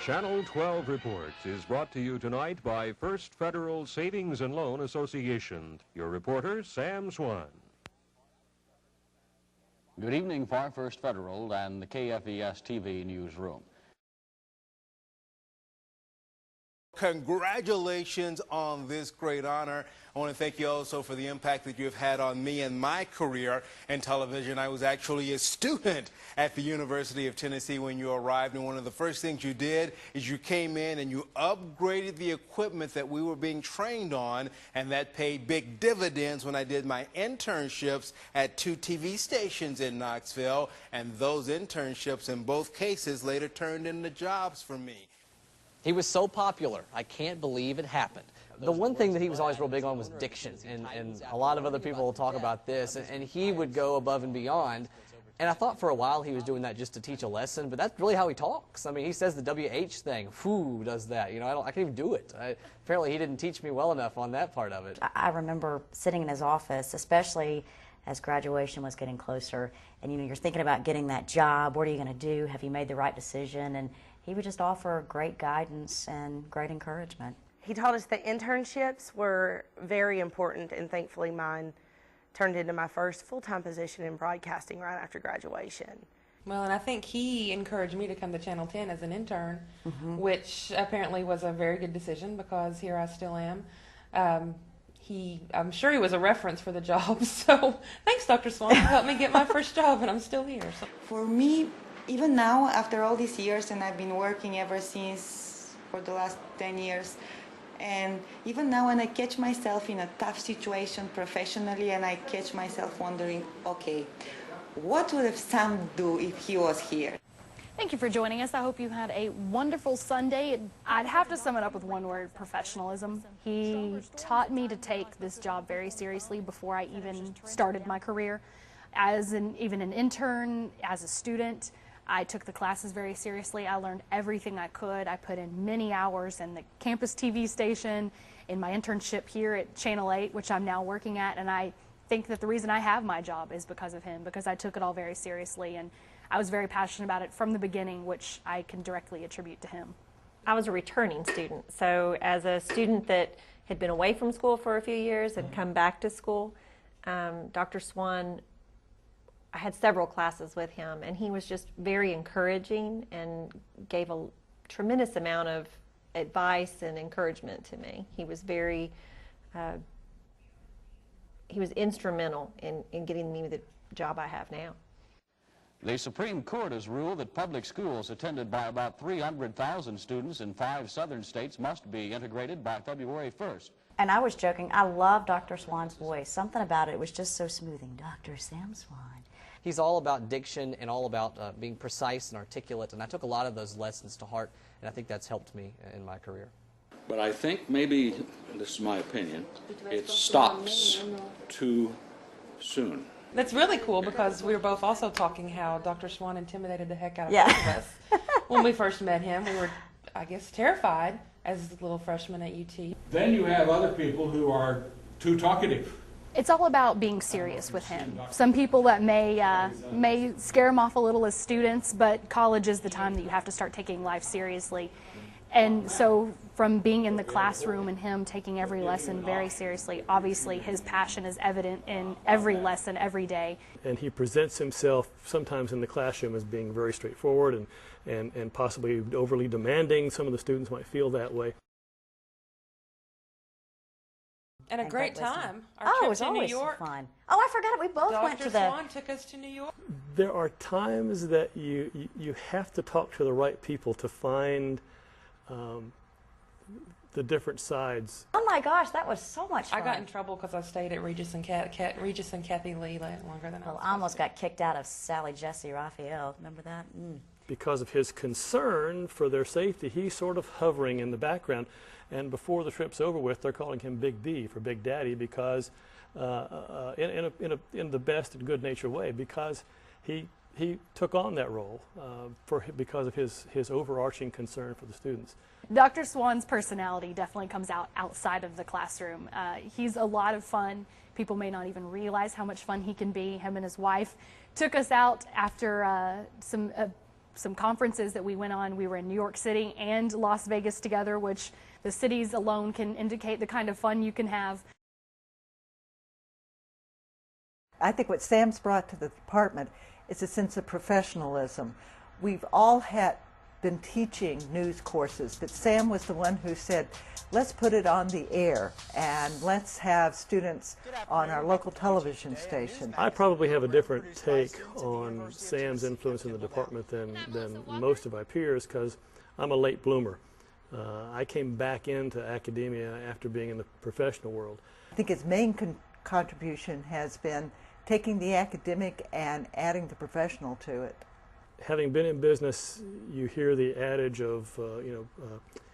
Channel 12 Reports is brought to you tonight by First Federal Savings and Loan Association. Your reporter, Sam Swan. Good evening for First Federal and the KFES TV newsroom. Congratulations on this great honor. I want to thank you also for the impact that you've had on me and my career in television. I was actually a student at the University of Tennessee when you arrived, and one of the first things you did is you came in and you upgraded the equipment that we were being trained on, and that paid big dividends when I did my internships at 2 TV stations in Knoxville, and those internships in both cases later turned into jobs for me. He was so popular, I can't believe it happened. The one thing that he was always real big on was diction, and a lot of other people will talk about this, and he would go above and beyond. And I thought for a while he was doing that just to teach a lesson, but that's really how he talks. I mean, he says the WH thing, who does that? You know, I can't even do it. Apparently he didn't teach me well enough on that part of it. I remember sitting in his office, especially as graduation was getting closer, and you know, you're thinking about getting that job. What are you going to do? Have you made the right decision? And he would just offer great guidance and great encouragement. He taught us that internships were very important, and thankfully mine turned into my first full-time position in broadcasting right after graduation. Well, and I think he encouraged me to come to Channel 10 as an intern, which apparently was a very good decision because here I still am. I'm sure he was a reference for the job, so thanks, Dr. Swan, for helping me get my first job, and I'm still here. So. For me, even now, after all these years, and I've been working ever since for the last 10 years, and even now when I catch myself in a tough situation professionally, and I catch myself wondering, okay, what would have Sam do if he was here? Thank you for joining us. I hope you had a wonderful Sunday. I'd have to sum it up with one word: professionalism. He taught me to take this job very seriously before I even started my career. As even an intern, as a student, I took the classes very seriously. I learned everything I could. I put in many hours in the campus TV station, in my internship here at Channel 8, which I'm now working at, and I think that the reason I have my job is because of him, because I took it all very seriously, and I was very passionate about it from the beginning, which I can directly attribute to him. I was a returning student, so as a student that had been away from school for a few years and come back to school, Dr. Swan, I had several classes with him, and he was just very encouraging and gave a tremendous amount of advice and encouragement to me. He was very, he was instrumental in getting me the job I have now. The Supreme Court has ruled that public schools attended by about 300,000 students in 5 southern states must be integrated by February 1st. And I was joking, I love Dr. Swan's voice. Something about it was just so smoothing. Dr. Sam Swan. He's all about diction and all about being precise and articulate, and I took a lot of those lessons to heart, and I think that's helped me in my career. But I think maybe, this is my opinion, it stops too soon. That's really cool because we were both also talking how Dr. Swan intimidated the heck out of both of us. When we first met him, we were, I guess, terrified as little freshmen at UT. Then you have other people who are too talkative. It's all about being serious with him. Some people that may scare him off a little as students, but college is the time that you have to start taking life seriously. And so from being in the classroom and him taking every lesson very seriously, obviously his passion is evident in every lesson, every day. And he presents himself sometimes in the classroom as being very straightforward and possibly overly demanding. Some of the students might feel that way. And a great time. It was always fun. Oh, I forgot it. We both went to the... Dr. Swan took us to New York. There are times that you have to talk to the right people to find the different sides. Oh my gosh, that was so much fun. I got in trouble because I stayed at Regis and Kathy Lee longer than I almost got kicked out of Sally Jesse Raphael. Remember that? Because of his concern for their safety, he's sort of hovering in the background. And before the trip's over with, they're calling him Big D for Big Daddy because, in the best and good-natured way, because he took on that role because of his overarching concern for the students. Dr. Swan's personality definitely comes out outside of the classroom. He's a lot of fun. People may not even realize how much fun he can be. Him and his wife took us out after some some conferences that we went on. We were in New York City and Las Vegas together, which the cities alone can indicate the kind of fun you can have. I think what Sam's brought to the department is a sense of professionalism. We've all been teaching news courses, but Sam was the one who said, let's put it on the air and let's have students on our local television station. I probably have a different take on Sam's influence in the department than most of my peers because I'm a late bloomer. I came back into academia after being in the professional world. I think his main contribution has been taking the academic and adding the professional to it. Having been in business, you hear the adage of,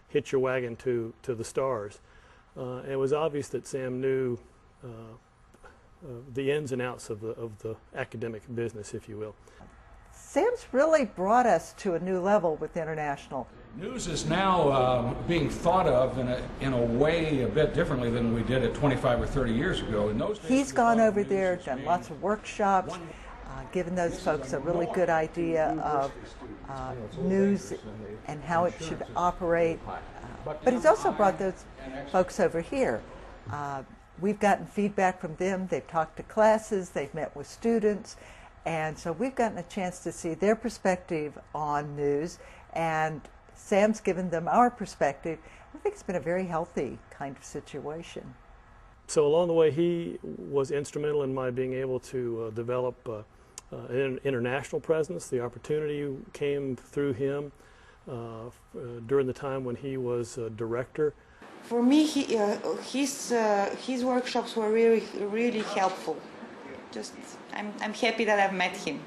hitch your wagon to the stars. It was obvious that Sam knew the ins and outs of the academic business, if you will. Sam's really brought us to a new level with international. News is now being thought of in a way a bit differently than we did it 25 or 30 years ago. In those days, he's gone over there, done lots of workshops, given those folks a really good idea of news and how it should operate. But he's also brought those folks over here. We've gotten feedback from them. They've talked to classes. They've met with students. And so we've gotten a chance to see their perspective on news. And Sam's given them our perspective. I think it's been a very healthy kind of situation. So along the way, he was instrumental in my being able to develop an international presence. The opportunity came through him during the time when he was director. For me, his workshops were really helpful. I'm happy that I've met him.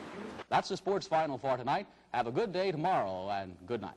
That's the sports final for tonight. Have a good day tomorrow, and good night.